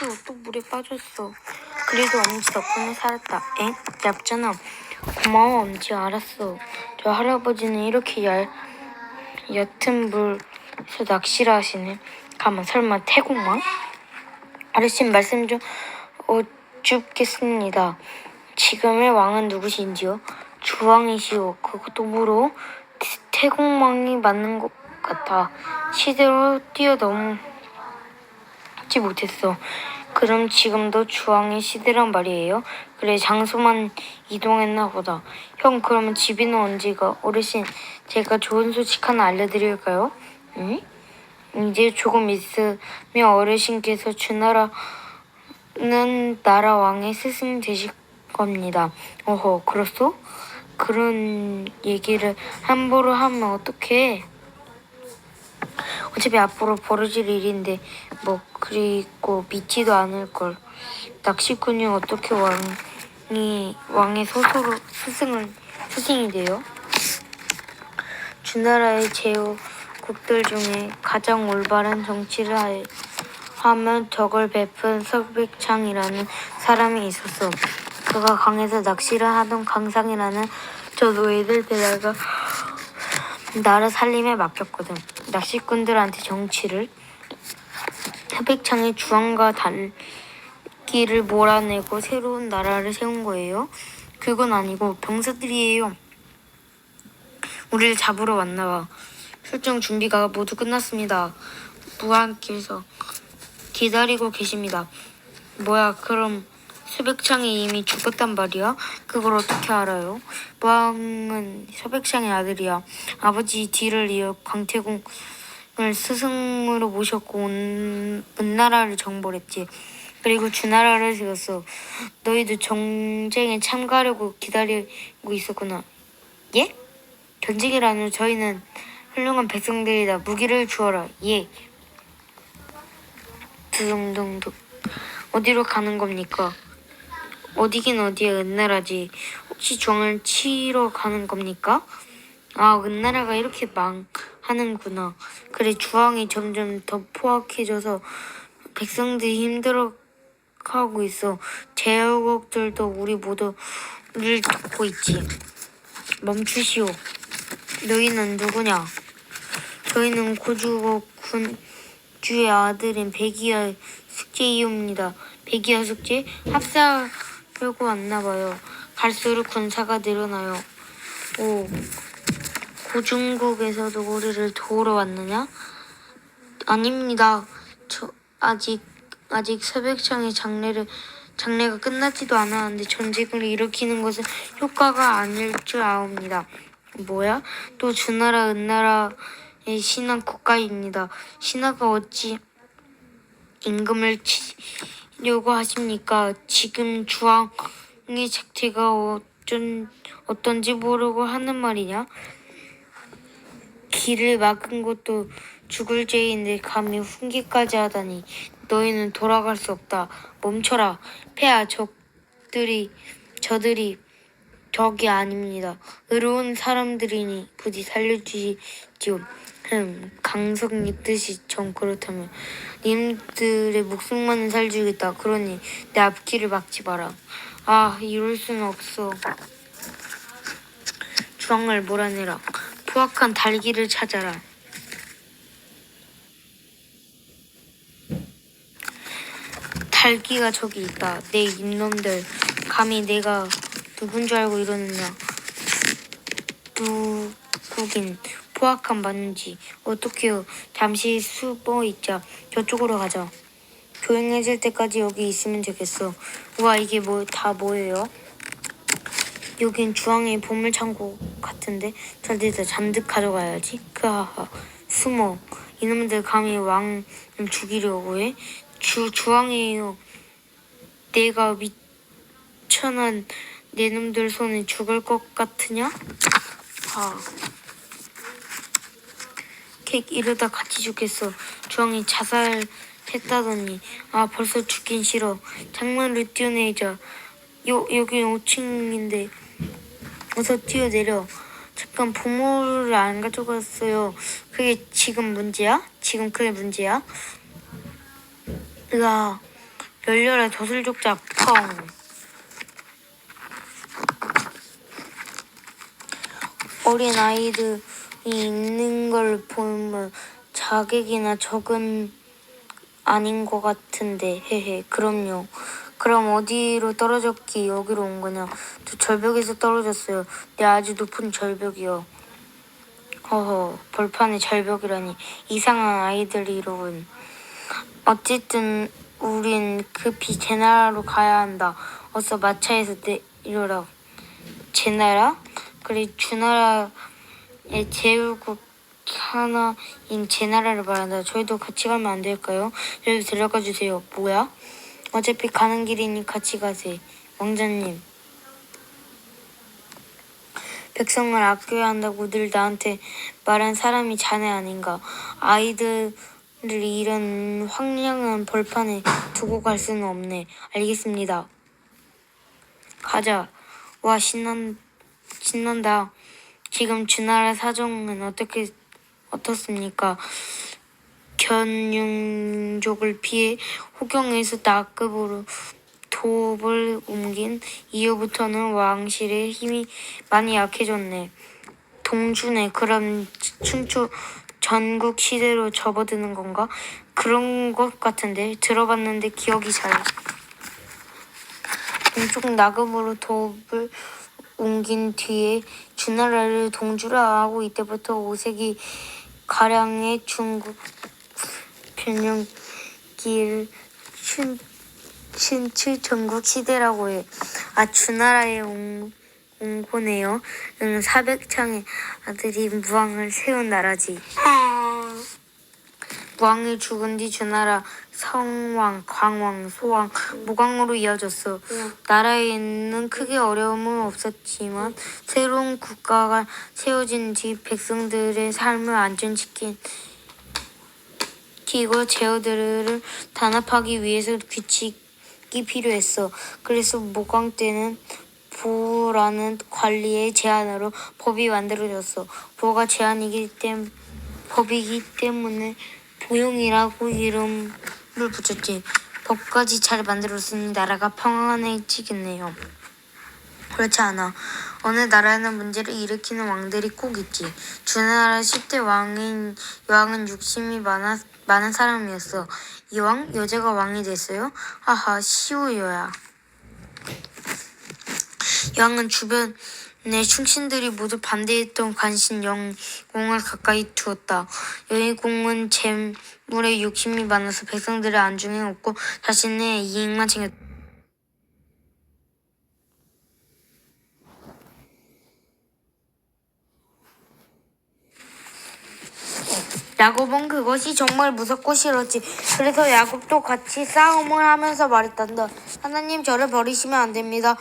휴, 또 물에 빠졌어. 그래도 엄지 덕분에 살았다. 엥? 얇잖아. 고마워, 엄지. 알았어. 저 할아버지는 이렇게 얕은 물에서 낚시를 하시네. 가만, 설마 태국만? 어르신 말씀 좀 어줍겠습니다. 지금의 왕은 누구신지요? 주왕이시오. 그것도 물어? 태국왕이 맞는 것 같아. 시대로 뛰어넘지 못했어. 그럼 지금도 주왕의 시대란 말이에요? 그래, 장소만 이동했나 보다. 형, 그러면 집에는 언제 가? 어르신, 제가 좋은 소식 하나 알려드릴까요? 응? 이제 조금 있으면 어르신께서 주나라는 나라 왕의 스승 되실 겁니다. 어허, 그렇소? 그런 얘기를 함부로 하면 어떡해? 어차피 앞으로 벌어질 일인데 뭐 그리고 믿지도 않을걸. 낚시꾼이 어떻게 왕의 스승이 돼요? 주나라의 제후국들 중에 가장 올바른 정치를 하면 덕을 베푼 석백창이라는 사람이 있었어. 그가 강에서 낚시를 하던 강상이라는 저 노예들 데다가 나라 살림에 맡겼거든. 낚시꾼들한테 정치를. 석백창이 주왕과 달기를 몰아내고 새로운 나라를 세운 거예요. 그건 아니고 병사들이에요. 우리를 잡으러 왔나봐. 출정 준비가 모두 끝났습니다. 무안께서 기다리고 계십니다. 뭐야, 그럼 서백창이 이미 죽었단 말이야? 그걸 어떻게 알아요? 무왕은 서백창의 아들이야. 아버지 뒤를 이어 광태공을 스승으로 모셨고 은나라를 정벌했지. 그리고 주나라를 세웠어. 너희도 전쟁에 참가하려고 기다리고 있었구나. 예? 전쟁이라뇨. 저희는 훌륭한 백성들이다. 무기를 주어라. 예. 두둥둥둥. 어디로 가는 겁니까? 어디긴 어디야, 은나라지. 혹시 주왕을 치러 가는 겁니까? 아, 은나라가 이렇게 망하는구나. 그래, 주왕이 점점 더 포악해져서 백성들이 힘들어하고 있어. 제후국들도 우리 모두를 돕고 있지. 멈추시오. 너희는 누구냐? 저희는 고주국 군주의 아들인 백이야 숙제이옵니다. 백이야 숙제? 합사하려고 왔나봐요. 갈수록 군사가 늘어나요. 오, 고중국에서도 우리를 도우러 왔느냐? 아닙니다. 저 아직 서백창의 장례가 끝나지도 않았는데 전쟁을 일으키는 것은 효과가 아닐 줄 아옵니다. 뭐야? 또 주나라 은나라의 신한 국가입니다. 신하가 어찌 임금을 치려고 하십니까? 지금 주왕의 작태가 어떤지 모르고 하는 말이냐? 길을 막은 것도 죽을 죄인데 감히 훈계까지 하다니. 너희는 돌아갈 수 없다. 멈춰라. 폐하, 저들이 적이 아닙니다. 의로운 사람들이니 부디 살려주시지요. 강석님 뜻이 전 그렇다면 님들의 목숨만은 살주겠다. 그러니 내 앞길을 막지 마라. 아, 이럴 수는 없어. 주왕을 몰아내라. 포악한 달기를 찾아라. 달기가 저기 있다. 내 입놈들, 감히 내가 누군 줄 알고 이러느냐. 누구긴 포악한 맞는지. 어떡해요. 잠시 숨어있자. 저쪽으로 가자. 조용해질 때까지 여기 있으면 되겠어. 우와, 이게 다 뭐예요? 여긴 주왕의 보물창고 같은데. 잘 됐다. 잔뜩 가져가야지. 크하하. 숨어. 이놈들 감히 왕을 죽이려고 해? 주왕이에요. 내가 미천한 내 놈들 손에 죽을 것 같으냐? 아, 이러다 같이 죽겠어. 주왕이 자살했다더니. 아, 벌써 죽긴 싫어. 창문을 뛰어내자. 여긴 5층인데 어서 뛰어내려. 잠깐, 보물을 안 가져갔어요. 그게 지금 문제야? 지금 그게 문제야? 으아, 열려라 저슬족자 펑. 어린 아이들이 있는 걸 보면 자객이나 적은 아닌 것 같은데 헤헤. 그럼요. 그럼 어디로 떨어졌기 여기로 온 거냐? 저 절벽에서 떨어졌어요. 네, 아주 높은 절벽이요. 허허, 벌판의 절벽이라니. 이상한 아이들이로군. 어쨌든 우린 급히 제나라로 가야 한다. 어서 마차에서 내려라. 제나라? 그래, 주나라의 제후국 하나인 제나라를 말한다. 저희도 같이 가면 안 될까요? 저희도 데려가 주세요. 뭐야? 어차피 가는 길이니 같이 가세. 왕자님. 백성을 아껴야 한다고 늘 나한테 말한 사람이 자네 아닌가. 아이들을 이런 황량한 벌판에 두고 갈 수는 없네. 알겠습니다. 가자. 와, 신난다. 지금 주나라 사정은 어떻습니까? 견융족을 피해 호경에서 나급으로 톱을 옮긴 이후부터는 왕실의 힘이 많이 약해졌네. 동주네. 그럼 춘추 전국 시대로 접어드는 건가? 그런 것 같은데. 들어봤는데 기억이 잘. 동쪽 나급으로 톱을 옮긴 뒤에 주나라를 동주라 하고 이때부터 5세기 가량의 중국 변형기를 춘추 전국 시대라고 해. 아, 주나라의 옹고네요. 400창의 아들이 무왕을 세운 나라지. 무왕이 죽은 뒤 주나라 성왕, 광왕, 소왕, 무광으로 이어졌어. 나라에는 크게 어려움은 없었지만 새로운 국가가 세워진 뒤 백성들의 삶을 안정시키고 제후들을 단합하기 위해서 규칙이 필요했어. 그래서 무광 때는 보라는 관리의 제안으로 법이 만들어졌어. 보가 법이기 때문에 보용이라고 이름을 붙였지. 법까지 잘 만들었으니 나라가 평안해지겠네요. 그렇지 않아. 어느 나라에는 문제를 일으키는 왕들이 꼭 있지. 주나라 10대 여왕은 욕심이 많은 사람이었어. 이왕 여자가 왕이 됐어요? 하하, 시우여야. 여왕은 주변의 충신들이 모두 반대했던 간신 영공을 가까이 두었다. 영의공은 재물에 욕심이 많아서 백성들의 안중에 없고 자신의 이익만 챙겼다. 야곱은 그것이 정말 무섭고 싫었지. 그래서 야곱도 같이 싸움을 하면서 말했단다. 하나님, 저를 버리시면 안 됩니다.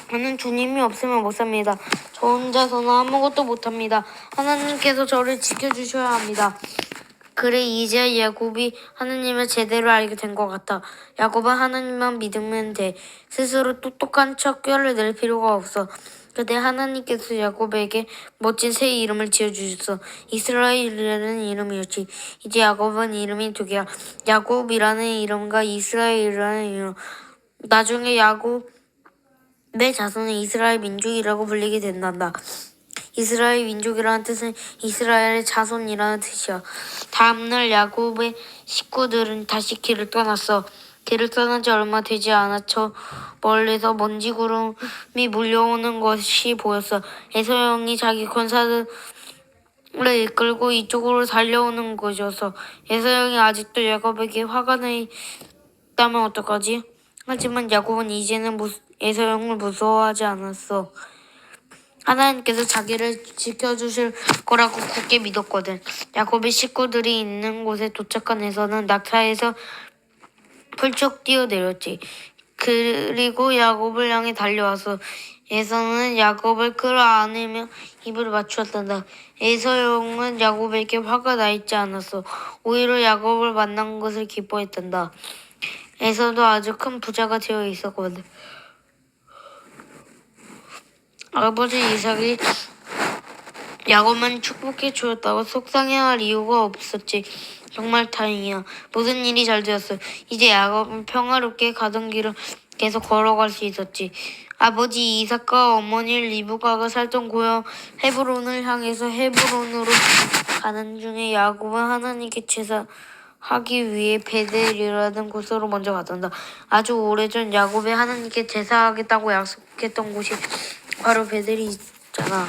저는 주님이 없으면 못 삽니다. 저 혼자서는 아무것도 못합니다. 하나님께서 저를 지켜주셔야 합니다. 그래, 이제 야곱이 하나님을 제대로 알게 된 것 같아. 야곱은 하나님만 믿으면 돼. 스스로 똑똑한 척 뼈를 낼 필요가 없어. 그때 하나님께서 야곱에게 멋진 새 이름을 지어주셨어. 이스라엘이라는 이름이었지. 이제 야곱은 이름이 두 개야. 야곱이라는 이름과 이스라엘이라는 이름. 나중에 야곱의 자손은 이스라엘 민족이라고 불리게 된단다. 이스라엘 민족이라는 뜻은 이스라엘의 자손이라는 뜻이야. 다음날 야곱의 식구들은 다시 길을 떠났어. 길을 떠난 지 얼마 되지 않아 저 멀리서 먼지 구름이 몰려오는 것이 보였어. 에서 형이 자기 권사들을 이끌고 이쪽으로 달려오는 것이었어. 에서 형이 아직도 야곱에게 화가 나 있다면 어떡하지? 하지만 야곱은 이제는 에서 형을 무서워하지 않았어. 하나님께서 자기를 지켜주실 거라고 굳게 믿었거든. 야곱의 식구들이 있는 곳에 도착한 에서는 낙타에서 펄쩍 뛰어내렸지. 그리고 야곱을 향해 달려와서 에서는 야곱을 끌어안으며 입을 맞추었단다. 에서 형은 야곱에게 화가 나 있지 않았어. 오히려 야곱을 만난 것을 기뻐했단다. 에서도 아주 큰 부자가 되어 있었거든. 아버지 이삭이 야곱만 축복해 주었다고 속상해할 이유가 없었지. 정말 다행이야. 모든 일이 잘 되었어. 이제 야곱은 평화롭게 가던 길을 계속 걸어갈 수 있었지. 아버지 이삭과 어머니 리브가가 살던 고향 헤브론을 향해서 헤브론으로 가는 중에 야곱은 하나님께 제사하기 위해 베델이라는 곳으로 먼저 갔단다. 아주 오래전 야곱이 하나님께 제사하겠다고 약속했던 곳이 바로 베델이 있잖아.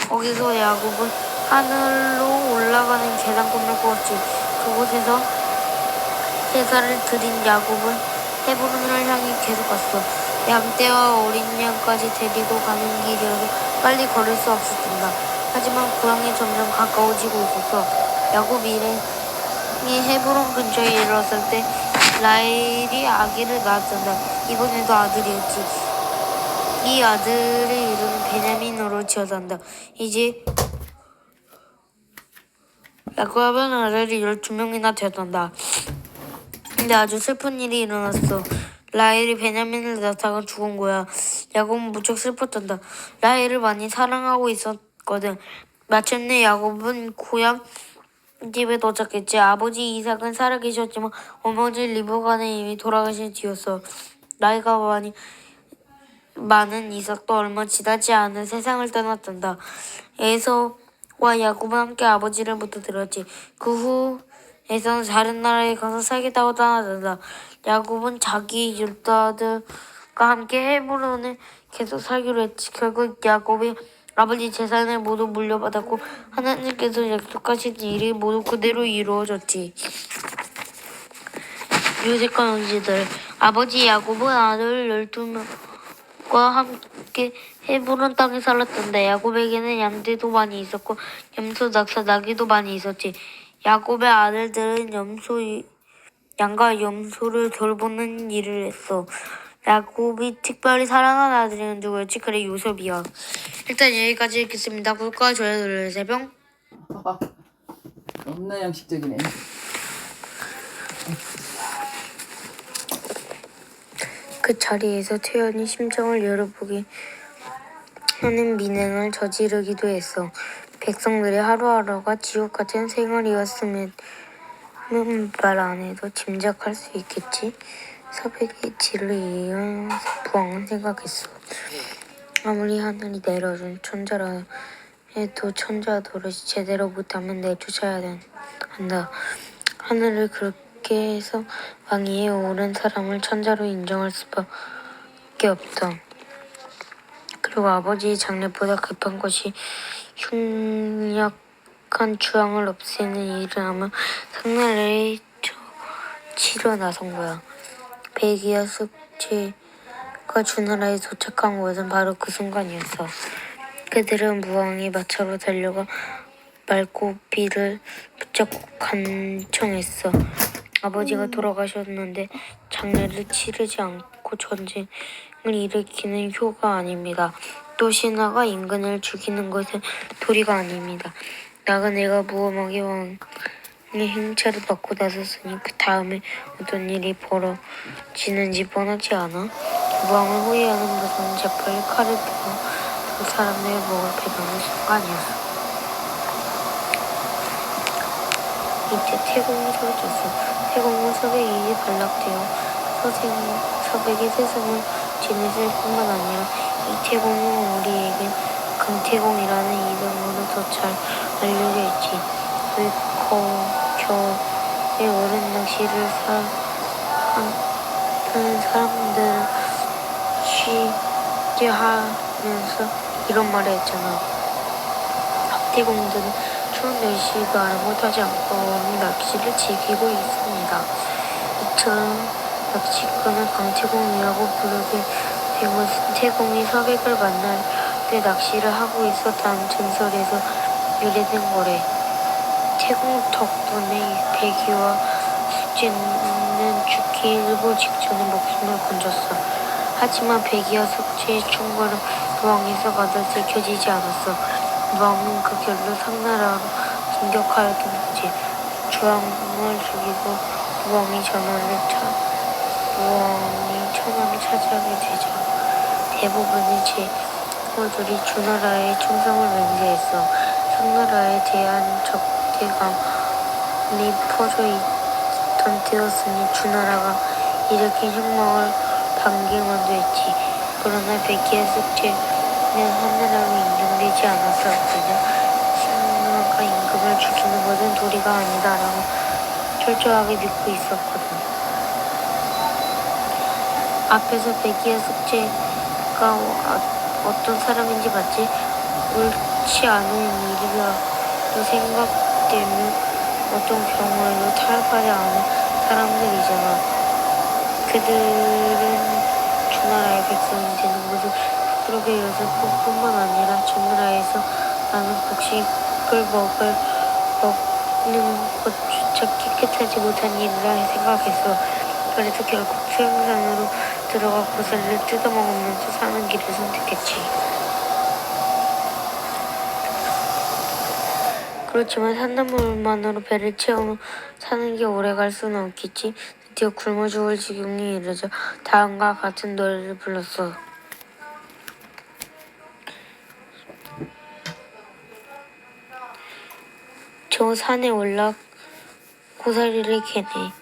거기서 야곱은 하늘로 올라가는 계단꿈을 꾸었지. 그곳에서 제사를 드린 야곱은 헤브론을 향해 계속 갔어. 양떼와 어린 양까지 데리고 가는 길이어서 빨리 걸을 수 없었단다. 하지만 고향이 점점 가까워지고 있었어. 야곱이 헤브론 근처에 이르렀을 때 라헬이 아기를 낳았단다. 이번에도 아들이었지. 이 아들의 이름은 베냐민으로 지어졌단다. 이제 야곱은 아들이 12명이나 되었단다. 근데 아주 슬픈 일이 일어났어. 라헬이 베냐민을 낳다가 죽은 거야. 야곱은 무척 슬펐단다. 라헬을 많이 사랑하고 있었거든. 마침내 야곱은 고향 집에 도착했지. 아버지 이삭은 살아계셨지만 어머니 리브가는 이미 돌아가신 뒤였어. 나이가 많은 이삭도 얼마 지나지 않은 세상을 떠났단다. 에서와 야곱은 함께 아버지를 묻어들었지. 그 후에서는 다른 나라에 가서 살겠다고 떠났단다. 야곱은 자기 12아들과 함께 헤브론에 계속 살기로 했지. 결국 야곱이 아버지 재산을 모두 물려받았고 하나님께서 약속하신 일이 모두 그대로 이루어졌지. 요셉과 형제들. 아버지 야곱은 아들 12명과 함께 헤브론 땅에 살았던데 야곱에게는 양들도 많이 있었고 염소, 낙사, 나귀도 많이 있었지. 야곱의 아들들은 양과 염소를 돌보는 일을 했어. 야곱이 특별히 사랑하는 아들은 누구였지? 그래, 요셉이야. 일단 여기까지 읽겠습니다. 구독과 좋아요 눌러주세요. 뿅. 너무나 양식적이네. 그 자리에서 태연이 심정을 열어보게 하는 민행을 저지르기도 했어. 백성들의 하루하루가 지옥 같은 생활이었으면 말 안 해도 짐작할 수 있겠지. 서백의 질을 이으면서 부왕은 생각했어. 아무리 하늘이 내려준 천자라 해도 천자 노릇이 제대로 못하면 내쫓아야 한다. 하늘을 그렇게 해서 왕위에 오른 사람을 천자로 인정할 수밖에 없다. 그리고 아버지의 장래보다 급한 것이 흉약한 주왕을 없애는 일을 하며 상나라에 치러 나선 거야. 백이야 숙제가 주나라에 도착한 것은 바로 그 순간이었어. 그들은 무왕의 마차로 달려가 말고비를 붙잡고 간청했어. 아버지가 돌아가셨는데 장례를 치르지 않고 전쟁을 일으키는 효가 아닙니다. 또 신하가 임금을 죽이는 것은 도리가 아닙니다. 나그네가 무엄하게 왕의 행차를 받고 나섰으니 그 다음에 어떤 일이 벌어지는지 뻔하지 않아? 무왕을 후회하는 것은 재빨리 칼을 빼고 그 사람들의 목을 베는 순간이었어. 이때 태공이 소리쳤어. 태공은 서백이 발락되어 서백의 세상을 지냈을 뿐만 아니라 이 태공은 우리에겐 금태공이라는 이름으로 더 잘 알려져 있지. 왜 겨울에 어른 낚시를 하는 사람들은 쉬게 하면서 이런 말을 했잖아. 박태공들은 추운 날씨도 아랑곳하지 않고 어느 낚시를 즐기고 있습니다. 이처럼 낚시꾼을 강태공이라고 부르게 된 것은 태공이 서백을 만날 때 낚시를 하고 있었다는 전설에서 유래된 거래. 태공 덕분에 백이와 숙제는 죽기 일보 직전에 목숨을 건졌어. 하지만 백이와 숙제의 충고는 무왕에서 가다 들켜지지 않았어. 무왕은 그 결로 상나라로 진격하였던 거지. 주왕을 죽이고 무왕이 천하를 차지하게 되자 대부분의 제후들이 주나라에 충성을 맹세했어. 상나라에 대한 적대감을 퍼져 있던 때였으니 주나라가 이렇게 혁명을 반기만도 했지. 그러나 백기의 숙제는 하나라로 인정되지 않았어. 그냥 신라가 임금을 죽이는 것은 도리가 아니다라고 철저하게 믿고 있었거든. 앞에서 백기의 숙제가 어떤 사람인지 봤지? 옳지 않은 일이라고 생각되는 어떤 경우에도 타협하지 않은 사람들이잖아. 그들은 주나라의 백성이 되는 것을 부끄럽게 여길 뿐만 아니라 주나라에서 나는 곡식을 먹는 것조차 깨끗하지 못한 일이라 생각했어. 그래서 결국 수영산으로 들어가 고사리를 뜯어먹으면서 사는 길을 선택했지. 그렇지만 산나물만으로 배를 채워 사는 게 오래갈 수는 없겠지. 드디어 굶어 죽을 지경에 이르자 다음과 같은 노래를 불렀어. 저 산에 올라 고사리를 캐네.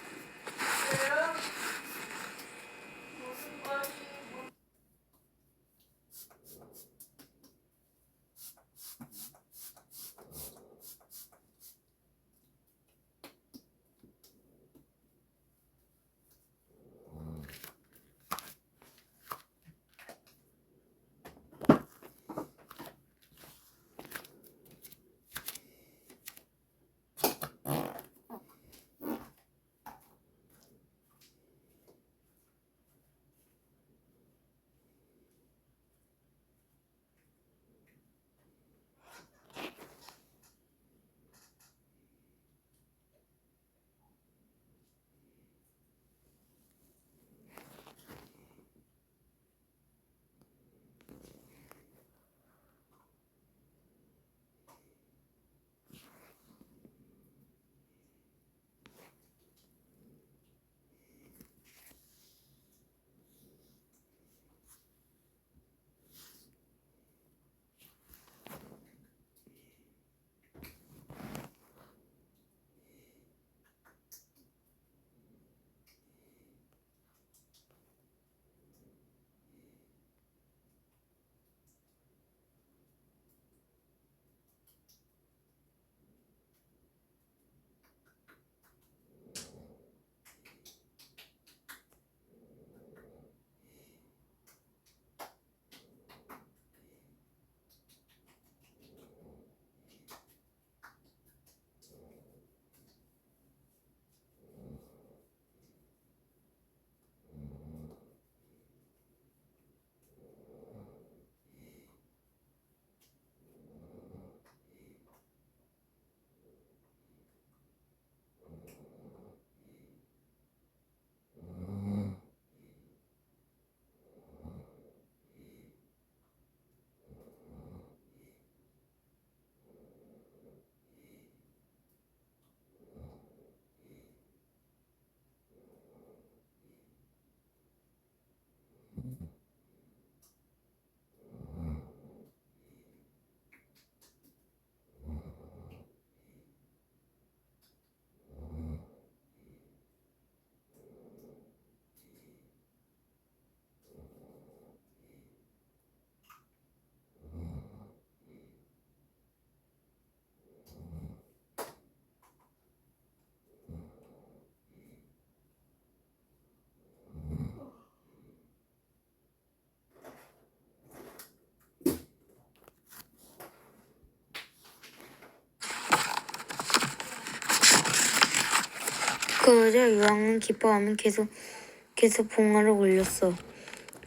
그러자 유황은 기뻐하며 계속 봉화를 올렸어.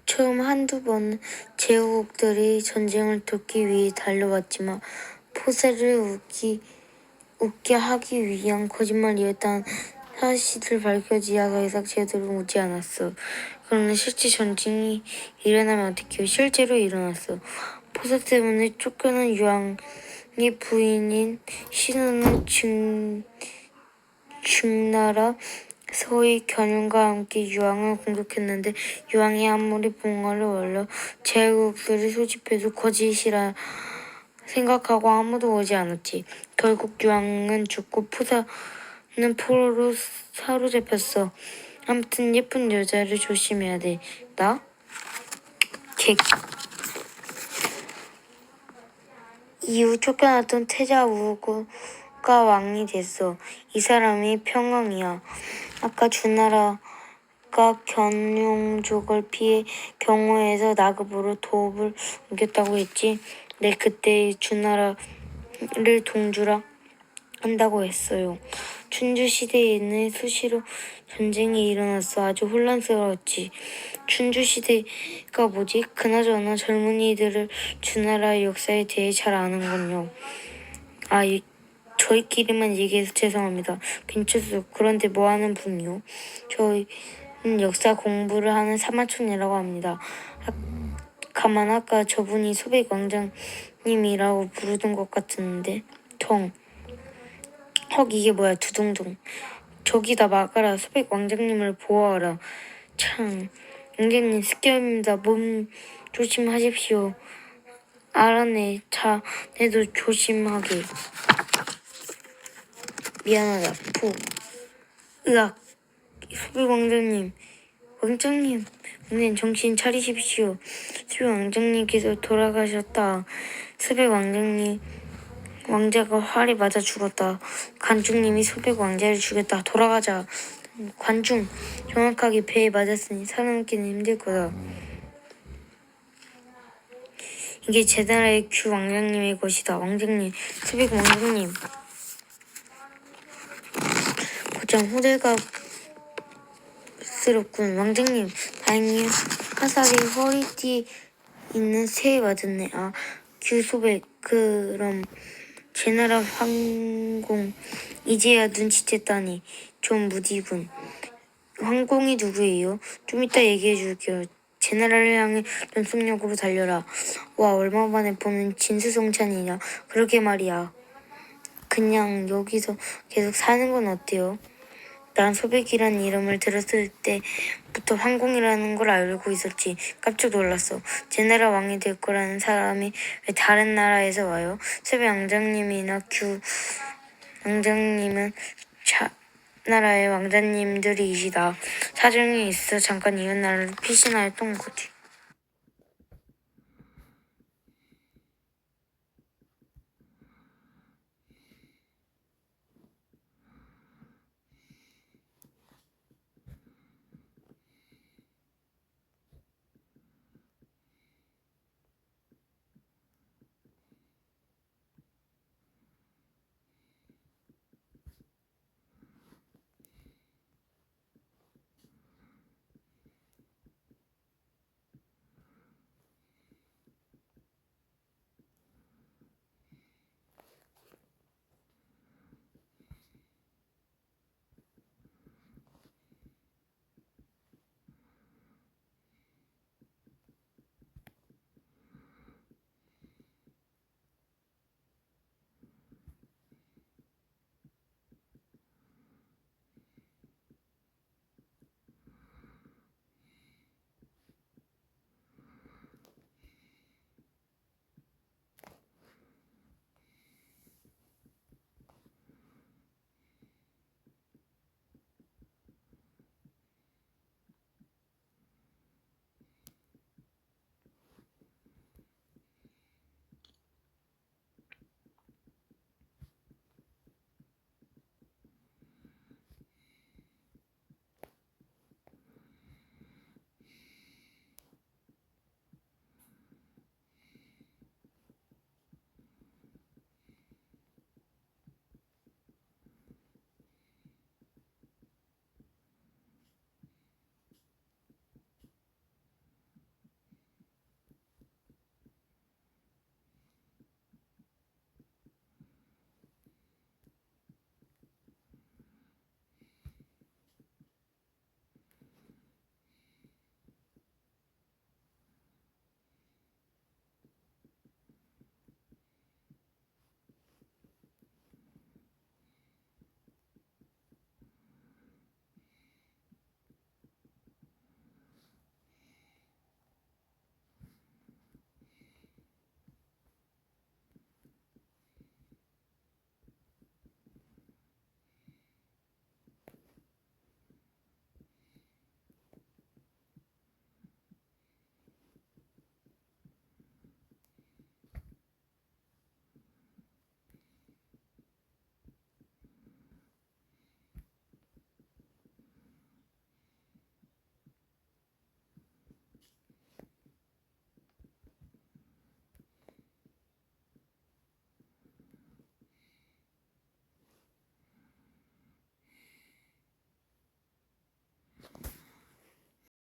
처음 한두 번 제후국들이 전쟁을 돕기 위해 달려왔지만 포세를 웃게 하기 위한 거짓말이었다는 사실을 밝혀지야 더 이상 제대로 오지 않았어. 그러나 실제 전쟁이 일어나면 어떡해요? 실제로 일어났어. 포세 때문에 쫓겨난 유황의 부인인 신우는 중나라 서의 견윤과 함께 유황을 공격했는데 유황이 아무리 봉화를 올려 제국들을 소집해도 거짓이라 생각하고 아무도 오지 않았지. 결국 유황은 죽고 포사는 포로로 사로잡혔어. 아무튼 예쁜 여자를 조심해야 돼. 나? 객. 이후 쫓겨났던 태자우가 왕이 됐어. 이 사람이 평왕이야. 아까 주나라가 견용족을 피해 경호해서 나급으로 도읍을 옮겼다고 했지. 네, 그때 주나라를 동주라 한다고 했어요. 춘주 시대에는 수시로 전쟁이 일어났어. 아주 혼란스러웠지. 춘주 시대가 뭐지? 그나저나 젊은이들을 주나라의 역사에 대해 잘 아는군요. 저희끼리만 얘기해서 죄송합니다. 괜찮소. 그런데 뭐 하는 분이요? 저희는 역사 공부를 하는 사마촌이라고 합니다. 가만 아까 저분이 소백 왕장님이라고 부르던 것 같은데. 헉, 이게 뭐야? 두둥둥. 저기다 막아라. 소백 왕장님을 보호하라. 참, 왕장님 습격입니다. 몸 조심하십시오. 알았네. 자네도 조심하게. 미안하다. 푹. 으악. 소백 왕장님. 왕장님 정신 차리십시오. 소백 왕장님께서 돌아가셨다. 소백 왕자가 활에 맞아 죽었다. 관중님이 소백 왕자를 죽였다. 돌아가자. 관중, 정확하게 배에 맞았으니 살아남기는 힘들 거다. 이게 제 나라의 규 왕장님의 것이다. 왕장님, 소백 왕장님. 고장 호들갑스럽군. 왕장님, 다행히 화살이 허리띠에 있는 새에 맞았네. 규 소백, 그럼 제 나라 황공 이제야 눈치챘다니 좀 무디군. 황공이 누구예요? 좀 이따 얘기해 줄게요. 제 나라를 향해 전속력으로 달려라. 와, 얼마 만에 보는 진수성찬이냐. 그러게 말이야. 그냥 여기서 계속 사는 건 어때요? 난 소백이란 이름을 들었을 때부터 황공이라는 걸 알고 있었지. 깜짝 놀랐어. 제 나라 왕이 될 거라는 사람이 왜 다른 나라에서 와요? 소백 왕장님이나 규 왕장님은 나라의 왕자님들이시다. 사정이 있어 잠깐 이웃 나라를 피신하였던 거지.